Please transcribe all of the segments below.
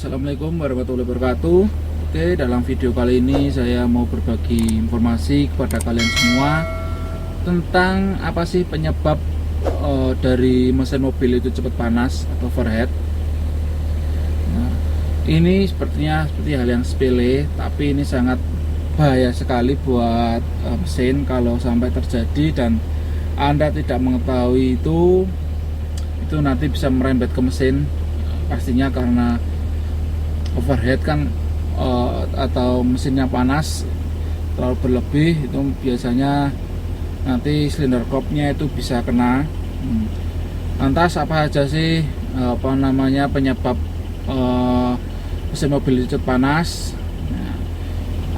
Assalamualaikum warahmatullahi wabarakatuh. Oke, dalam video kali ini saya mau berbagi informasi kepada kalian semua tentang apa sih penyebab dari mesin mobil itu cepat panas atau overheat. Nah, ini sepertinya seperti hal yang sepele, tapi ini sangat bahaya sekali buat mesin kalau sampai terjadi dan Anda tidak mengetahui itu nanti bisa merembet ke mesin. Pastinya karena overheat kan atau mesinnya panas terlalu berlebih, itu biasanya nanti silinder kopnya itu bisa kena. Lantas apa aja sih penyebab mesin mobil itu panas? Nah,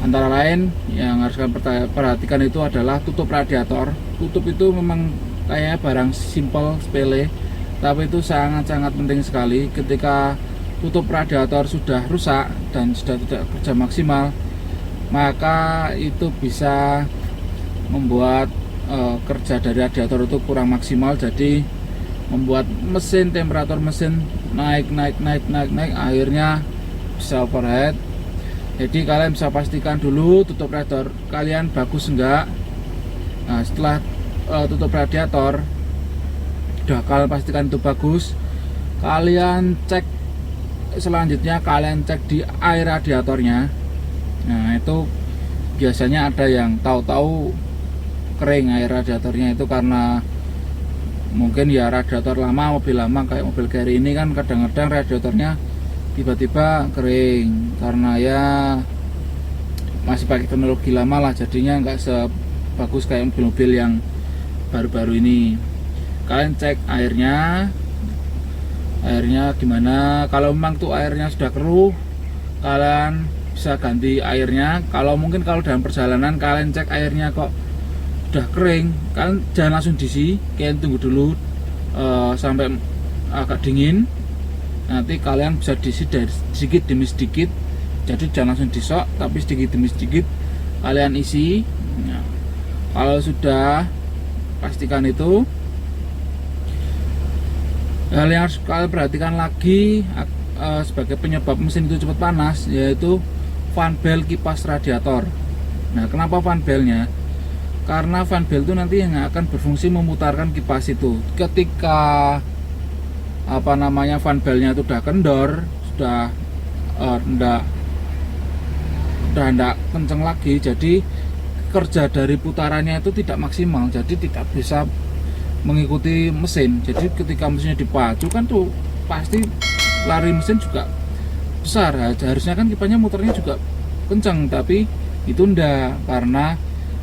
antara lain yang harus kalian perhatikan itu adalah tutup radiator. Tutup itu memang kayak barang simple, sepele, tapi itu sangat-sangat penting sekali. Ketika tutup radiator sudah rusak dan sudah tidak kerja maksimal, maka itu bisa membuat kerja dari radiator itu kurang maksimal, jadi membuat temperatur mesin naik, akhirnya bisa overheat. Jadi kalian bisa pastikan dulu tutup radiator kalian bagus enggak. Nah, setelah tutup radiator udah kalian pastikan itu bagus, kalian cek selanjutnya, kalian cek di air radiatornya. Nah, itu biasanya ada yang tahu-tahu kering air radiatornya, itu karena mungkin ya radiator lama, mobil lama kayak mobil carry ini kan kadang-kadang radiatornya tiba-tiba kering karena ya masih pakai teknologi lama lah, jadinya nggak sebagus kayak mobil-mobil yang baru-baru ini. Kalian cek airnya gimana. Kalau memang tuh airnya sudah keruh, kalian bisa ganti airnya. Kalau dalam perjalanan kalian cek airnya kok udah kering, kalian jangan langsung diisi, kalian tunggu dulu sampai agak dingin. Nanti kalian bisa diisi dari sedikit demi sedikit, jadi jangan langsung disok, tapi sedikit demi sedikit kalian isi. Nah, kalau sudah, pastikan itu. Hal yang harus kalian perhatikan lagi sebagai penyebab mesin itu cepat panas, yaitu fan bel kipas radiator. Nah, kenapa fan belnya? Karena fan bel itu nanti yang akan berfungsi memutarkan kipas itu. Ketika fan belnya itu udah kendor, sudah enggak kenceng lagi, jadi kerja dari putarannya itu tidak maksimal, jadi tidak bisa mengikuti mesin. Jadi ketika mesinnya dipacu kan tuh pasti lari mesin juga besar. Harusnya kan kipasnya muternya juga kencang, tapi itu enggak karena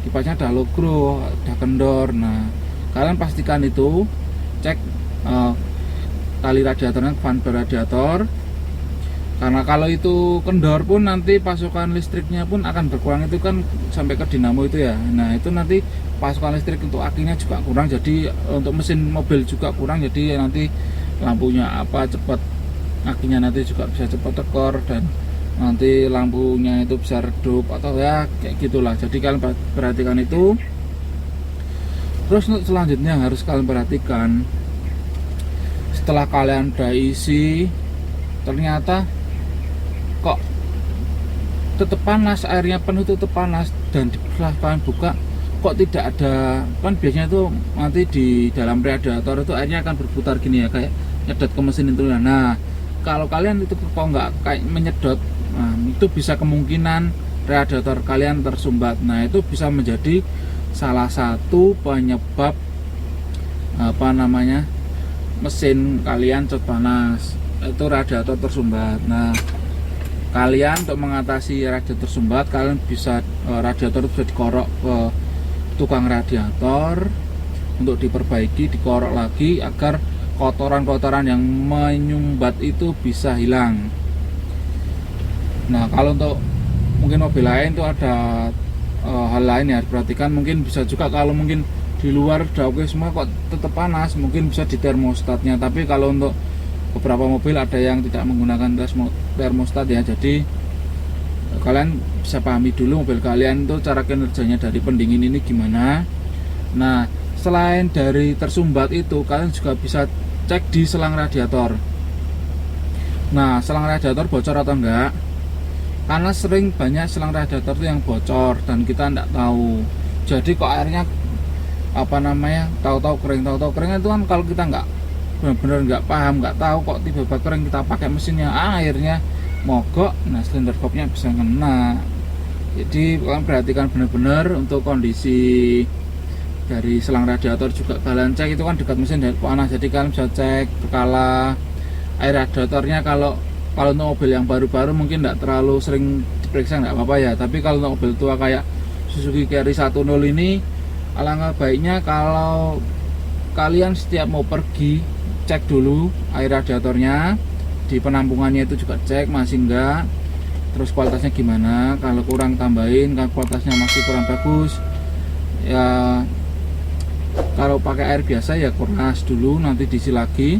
kipasnya udah logro, udah kendor. Nah, kalian pastikan itu, cek tali radiatornya, fan bel radiator, karena kalau itu kendor pun nanti pasokan listriknya pun akan berkurang, itu kan sampai ke dinamo itu ya. Nah, itu nanti pasokan listrik untuk akinya juga kurang, jadi untuk mesin mobil juga kurang, jadi nanti lampunya cepat, akinya nanti juga bisa cepat tekor, dan nanti lampunya itu bisa redup atau ya kayak gitulah. Jadi kalian perhatikan itu. Terus untuk selanjutnya yang harus kalian perhatikan, setelah kalian udah isi, ternyata kok tetap panas, airnya penuh tetap panas, dan setelah kalian buka kok tidak ada, kan biasanya tuh nanti di dalam radiator itu airnya akan berputar gini ya, kayak nyedot ke mesin itu. Nah, kalau kalian itu kok nggak kayak menyedot, nah itu bisa kemungkinan radiator kalian tersumbat. Nah, itu bisa menjadi salah satu penyebab mesin kalian cepat panas, itu radiator tersumbat. Nah, kalian untuk mengatasi radiator tersumbat, kalian bisa radiator itu bisa dikorok ke tukang radiator untuk diperbaiki, dikorok lagi agar kotoran-kotoran yang menyumbat itu bisa hilang. Nah, kalau untuk mungkin mobil lain itu ada hal lain yang harus perhatikan. Mungkin bisa juga kalau mungkin di luar udah oke semua kok tetap panas, mungkin bisa di termostatnya. Tapi kalau untuk beberapa mobil ada yang tidak menggunakan termostat ya, jadi kalian bisa pahami dulu mobil kalian itu cara kinerjanya dari pendingin ini gimana. Nah, selain dari tersumbat itu, kalian juga bisa cek di selang radiator. Nah, selang radiator bocor atau enggak? Karena sering banyak selang radiator itu yang bocor dan kita enggak tahu. Jadi kok airnya tahu-tahu kering itu kan kalau kita enggak benar-benar enggak paham, enggak tahu kok tiba-tiba kering, kita pakai mesinnya airnya mogok, nah silinder valve-nya bisa kena. Jadi kalian perhatikan benar-benar untuk kondisi dari selang radiator juga kalian cek, itu kan dekat mesin dan panas, jadi kalian bisa cek berkala air radiatornya. Kalau untuk mobil yang baru-baru mungkin tidak terlalu sering diperiksa, nggak apa-apa ya, tapi kalau untuk mobil tua kayak Suzuki Carry 10 ini, alangkah baiknya kalau kalian setiap mau pergi cek dulu air radiatornya, di penampungannya itu juga cek masih enggak, terus kualitasnya gimana, kalau kurang tambahin, kalau kualitasnya masih kurang bagus ya, kalau pakai air biasa ya kuras dulu, nanti diisi lagi.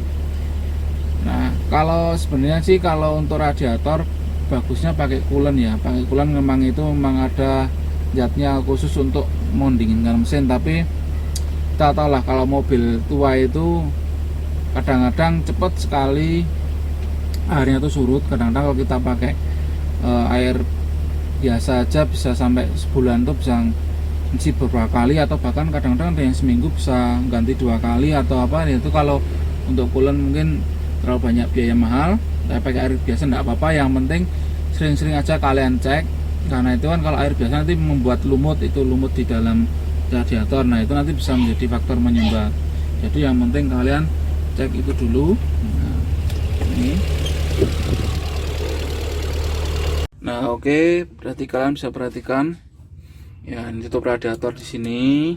Nah, kalau sebenarnya sih kalau untuk radiator bagusnya pakai coolant ya. Pakai coolant memang ada zatnya khusus untuk mendinginkan mesin, tapi kita tahu lah kalau mobil tua itu kadang-kadang cepat sekali airnya tuh surut. Kadang-kadang kalau kita pakai air biasa aja bisa sampai sebulan tuh bisa ngisi beberapa kali, atau bahkan kadang-kadang ada yang seminggu bisa ganti 2 kali atau apa. Itu kalau untuk coolant mungkin terlalu banyak biaya mahal, tapi pakai air biasa enggak apa-apa. Yang penting sering-sering aja kalian cek, karena itu kan kalau air biasa nanti membuat lumut di dalam radiator. Nah, itu nanti bisa menjadi faktor menyumbat. Jadi yang penting kalian cek itu dulu. Nah, ini. Nah, oke, berarti kalian bisa perhatikan ya, ini tutup radiator di sini.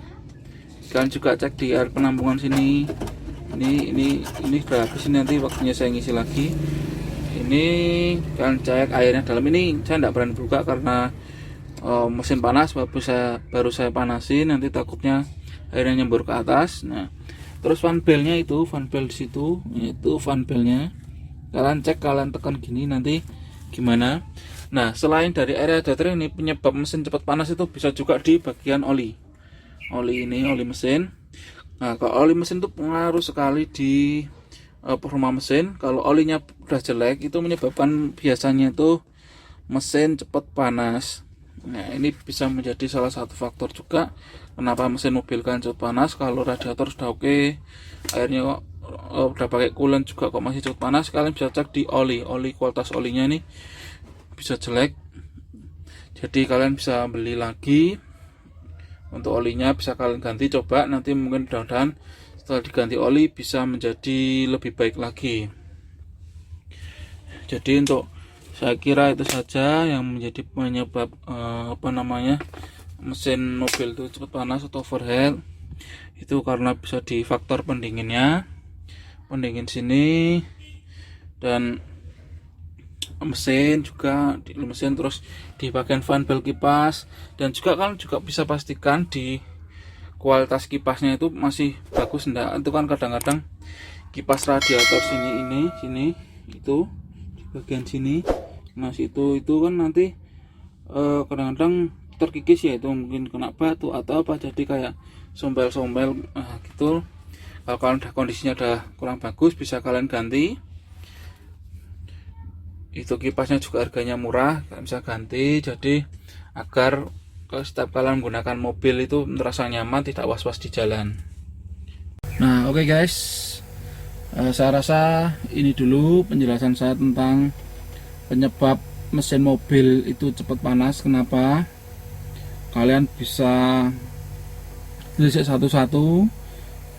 Kalian juga cek di air penampungan sini. Ini sudah habis, nanti waktunya saya ngisi lagi. Ini kalian cek airnya dalam. Ini saya tidak berani buka karena mesin panas, baru saya panasin, nanti takutnya airnya nyembur ke atas. Nah, terus fan belnya itu, fan bel di situ, itu fan belnya. Kalian cek, kalian tekan gini nanti gimana. Nah, selain dari air radiator ini, penyebab mesin cepat panas itu bisa juga di bagian oli. Oli mesin. Nah, kalau oli mesin itu pengaruh sekali di performa mesin. Kalau olinya udah jelek, itu menyebabkan biasanya itu mesin cepat panas. Nah, ini bisa menjadi salah satu faktor juga kenapa mesin mobil kan cepat panas. Kalau radiator sudah oke, airnya udah pakai coolant juga kok masih cepat panas, kalian bisa cek di oli kualitas olinya ini bisa jelek. Jadi kalian bisa beli lagi. Untuk olinya bisa kalian ganti, coba nanti mungkin mudah-mudahan setelah diganti oli bisa menjadi lebih baik lagi. Jadi untuk saya kira itu saja yang menjadi penyebab mesin mobil itu cepat panas atau overheat. Itu karena bisa di faktor pendingin sini, dan mesin juga di mesin, terus di bagian fan bel kipas, dan juga kalian juga bisa pastikan di kualitas kipasnya itu masih bagus enggak. Itu kan kadang-kadang kipas radiator sini itu di bagian sini, nah itu kan nanti kadang-kadang terkikis ya, itu mungkin kena batu atau apa, jadi kayak sombel-sombel gitu. Kalau kalian kondisinya udah kurang bagus, bisa kalian ganti. Itu kipasnya juga harganya murah, kalian bisa ganti. Jadi agar setiap kalian menggunakan mobil itu merasa nyaman, tidak was-was di jalan. Nah, oke guys, saya rasa ini dulu penjelasan saya tentang penyebab mesin mobil itu cepat panas. Kenapa? Kalian bisa lihat satu-satu,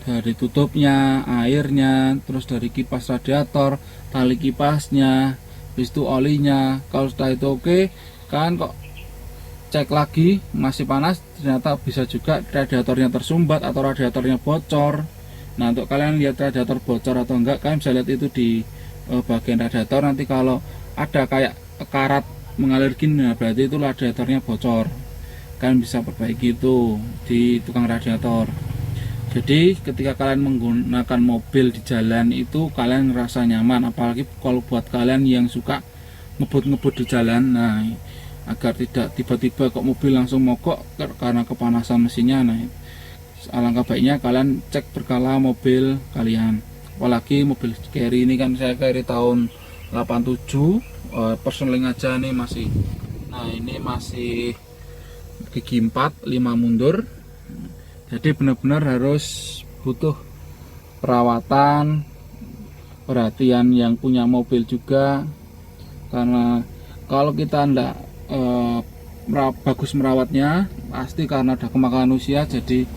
dari tutupnya, airnya, terus dari kipas radiator, tali kipasnya, habis itu olinya. Kalau sudah itu oke, kan kok cek lagi masih panas, ternyata bisa juga radiatornya tersumbat atau radiatornya bocor. Nah, untuk kalian lihat radiator bocor atau enggak, kalian bisa lihat itu di bagian radiator. Nanti kalau ada kayak karat mengalir gini, nah berarti itu radiatornya bocor. Kalian bisa perbaiki itu di tukang radiator. Jadi ketika kalian menggunakan mobil di jalan itu kalian ngerasa nyaman, apalagi kalau buat kalian yang suka ngebut-ngebut di jalan. Nah, agar tidak tiba-tiba kok mobil langsung mogok karena kepanasan mesinnya. Nah, alangkah baiknya kalian cek berkala mobil kalian. Apalagi mobil carry ini kan saya carry tahun 87. Persneling aja nih masih. Nah, ini masih gigi 4, 5 mundur. Jadi benar-benar harus butuh perawatan, perhatian yang punya mobil juga, karena kalau kita ndak bagus merawatnya, pasti karena udah kemakan usia, jadi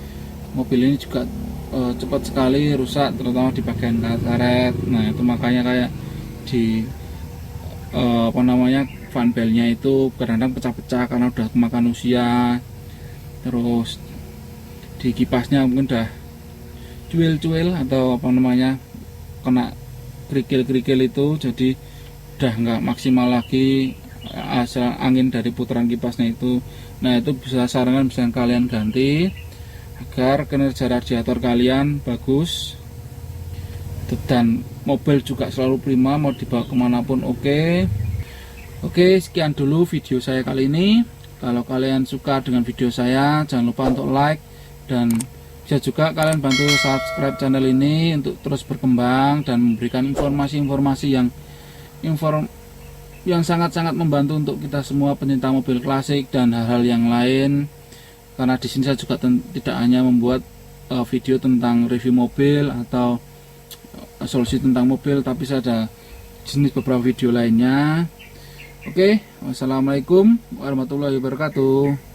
mobil ini juga cepat sekali rusak, terutama di bagian karet. Nah, itu makanya kayak di fan belnya itu kadang-kadang pecah-pecah karena udah kemakan usia. Terus di kipasnya mungkin udah cuil-cuil atau kena kerikil-kerikil itu, jadi udah nggak maksimal lagi asal angin dari putaran kipasnya itu. Nah, itu bisa sarankan bisa kalian ganti agar kinerja radiator kalian bagus dan mobil juga selalu prima, mau dibawa kemanapun oke. Oke, sekian dulu video saya kali ini. Kalau kalian suka dengan video saya, jangan lupa untuk like, dan bisa juga kalian bantu subscribe channel ini untuk terus berkembang dan memberikan informasi-informasi yang sangat-sangat membantu untuk kita semua pencinta mobil klasik dan hal-hal yang lain. Karena di sini saya juga tidak hanya membuat video tentang review mobil atau solusi tentang mobil, tapi saya ada jenis beberapa video lainnya. Oke, wassalamualaikum warahmatullahi wabarakatuh.